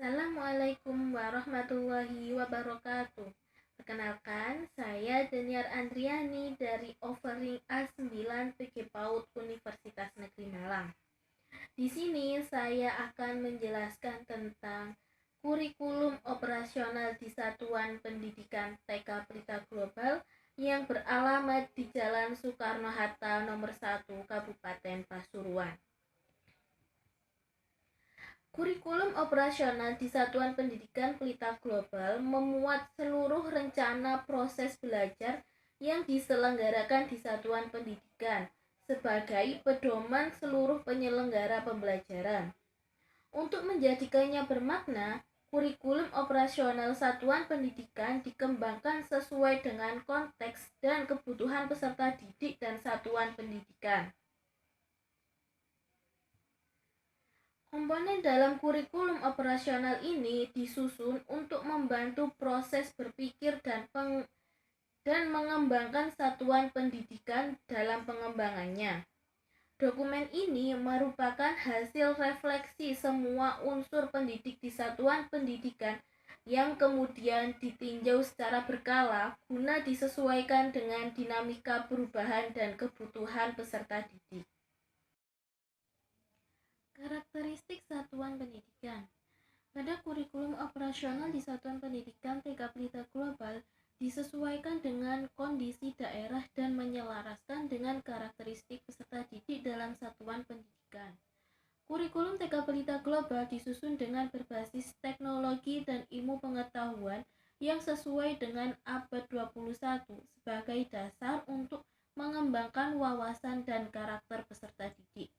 Assalamualaikum warahmatullahi wabarakatuh. Perkenalkan, saya Daniar Andriani dari Offering A9 PG PAUD Universitas Negeri Malang. Di sini saya akan menjelaskan tentang kurikulum operasional di Satuan Pendidikan TK Pelita Global yang beralamat di Jalan Soekarno-Hatta nomor 1 Kabupaten Pasuruan. Kurikulum operasional di Satuan Pendidikan Pelita Global memuat seluruh rencana proses belajar yang diselenggarakan di Satuan Pendidikan sebagai pedoman seluruh penyelenggara pembelajaran. Untuk menjadikannya bermakna, kurikulum operasional Satuan Pendidikan dikembangkan sesuai dengan konteks dan kebutuhan peserta didik dan satuan pendidikan. Komponen dalam kurikulum operasional ini disusun untuk membantu proses berpikir dan mengembangkan satuan pendidikan dalam pengembangannya. Dokumen ini merupakan hasil refleksi semua unsur pendidik di satuan pendidikan yang kemudian ditinjau secara berkala guna disesuaikan dengan dinamika perubahan dan kebutuhan peserta didik. Karakteristik satuan pendidikan. Pada kurikulum operasional di Satuan Pendidikan TK Pelita Global disesuaikan dengan kondisi daerah dan menyelaraskan dengan karakteristik peserta didik dalam satuan pendidikan. Kurikulum TK Pelita Global disusun dengan berbasis teknologi dan ilmu pengetahuan yang sesuai dengan abad 21 sebagai dasar untuk mengembangkan wawasan dan karakter peserta didik.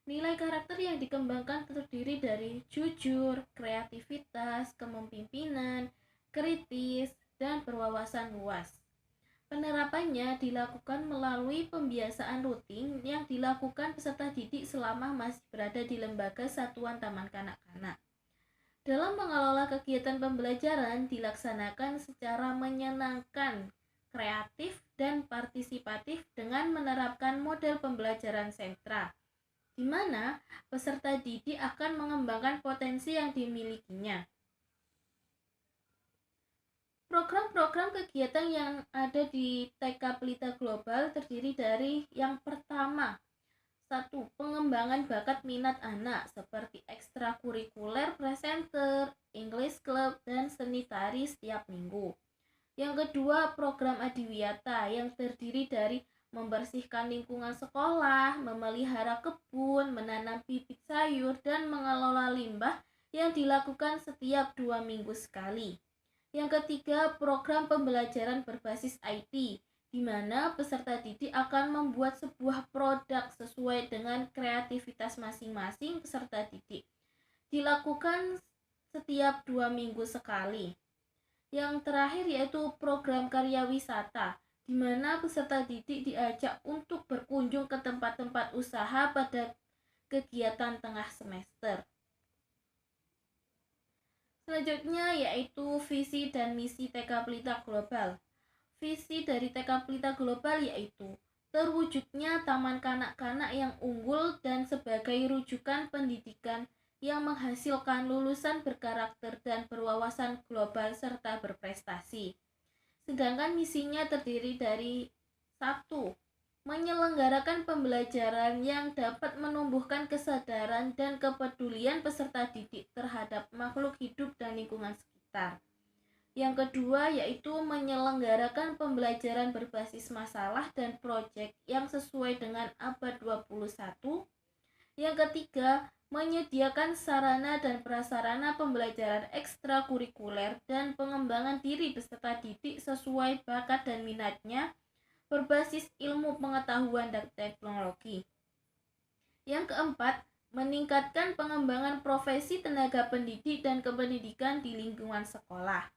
Nilai karakter yang dikembangkan terdiri dari jujur, kreativitas, kepemimpinan, kritis, dan berwawasan luas. Penerapannya dilakukan melalui pembiasaan rutin yang dilakukan peserta didik selama masih berada di lembaga satuan taman kanak-kanak. Dalam mengelola kegiatan pembelajaran dilaksanakan secara menyenangkan, kreatif, dan partisipatif dengan menerapkan model pembelajaran sentra, di mana peserta didik akan mengembangkan potensi yang dimilikinya. Program-program kegiatan yang ada di TK Pelita Global terdiri dari yang pertama, 1. Pengembangan bakat minat anak seperti ekstrakurikuler, presenter, English Club, dan seni tari setiap minggu. Yang kedua, program adiwiyata yang terdiri dari membersihkan lingkungan sekolah, memelihara kebun, menanam bibit sayur, dan mengelola limbah yang dilakukan setiap 2 minggu sekali. Yang ketiga, program pembelajaran berbasis IT, di mana peserta didik akan membuat sebuah produk sesuai dengan kreativitas masing-masing peserta didik. Dilakukan setiap 2 minggu sekali. Yang terakhir yaitu program karya wisata, di mana peserta didik diajak untuk berkunjung ke tempat-tempat usaha pada kegiatan tengah semester. Selanjutnya yaitu visi dan misi TK Pelita Global. Visi dari TK Pelita Global yaitu terwujudnya taman kanak-kanak yang unggul dan sebagai rujukan pendidikan yang menghasilkan lulusan berkarakter dan berwawasan global serta berprestasi. Sedangkan misinya terdiri dari 1. Menyelenggarakan pembelajaran yang dapat menumbuhkan kesadaran dan kepedulian peserta didik terhadap makhluk hidup dan lingkungan sekitar. Yang kedua yaitu menyelenggarakan pembelajaran berbasis masalah dan proyek yang sesuai dengan abad 21. Yang ketiga, menyediakan sarana dan prasarana pembelajaran ekstrakurikuler dan pengembangan diri peserta didik sesuai bakat dan minatnya berbasis ilmu pengetahuan dan teknologi. Yang keempat, meningkatkan pengembangan profesi tenaga pendidik dan kependidikan di lingkungan sekolah.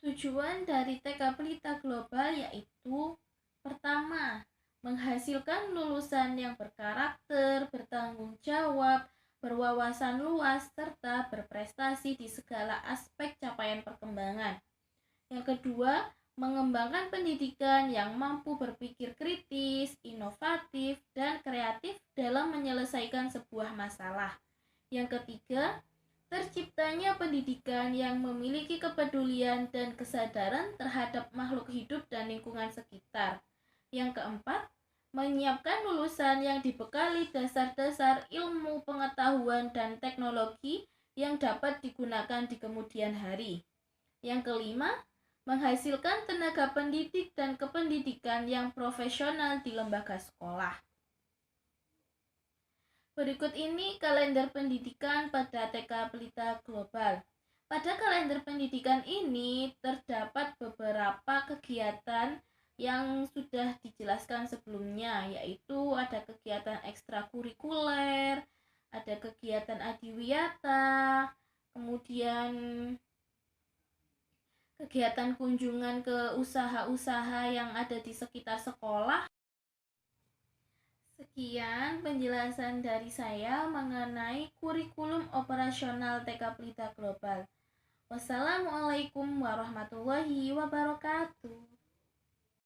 Tujuan dari TK Pelita Global yaitu pertama, menghasilkan lulusan yang berkarakter, bertanggung jawab, berwawasan luas, serta berprestasi di segala aspek capaian perkembangan. Yang kedua, mengembangkan pendidikan yang mampu berpikir kritis, inovatif, dan kreatif dalam menyelesaikan sebuah masalah. Yang ketiga, terciptanya pendidikan yang memiliki kepedulian dan kesadaran terhadap makhluk hidup dan lingkungan sekitar. Yang keempat, menyiapkan lulusan yang dibekali dasar-dasar ilmu pengetahuan dan teknologi yang dapat digunakan di kemudian hari. Yang kelima, menghasilkan tenaga pendidik dan kependidikan yang profesional di lembaga sekolah. Berikut ini kalender pendidikan pada TK Pelita Global. Pada kalender pendidikan ini terdapat beberapa kegiatan yang sudah dijelaskan sebelumnya, yaitu ada kegiatan ekstrakurikuler, ada kegiatan adiwiyata, kemudian kegiatan kunjungan ke usaha-usaha yang ada di sekitar sekolah. Sekian penjelasan dari saya mengenai kurikulum operasional TK Pelita Global. Wassalamualaikum warahmatullahi wabarakatuh.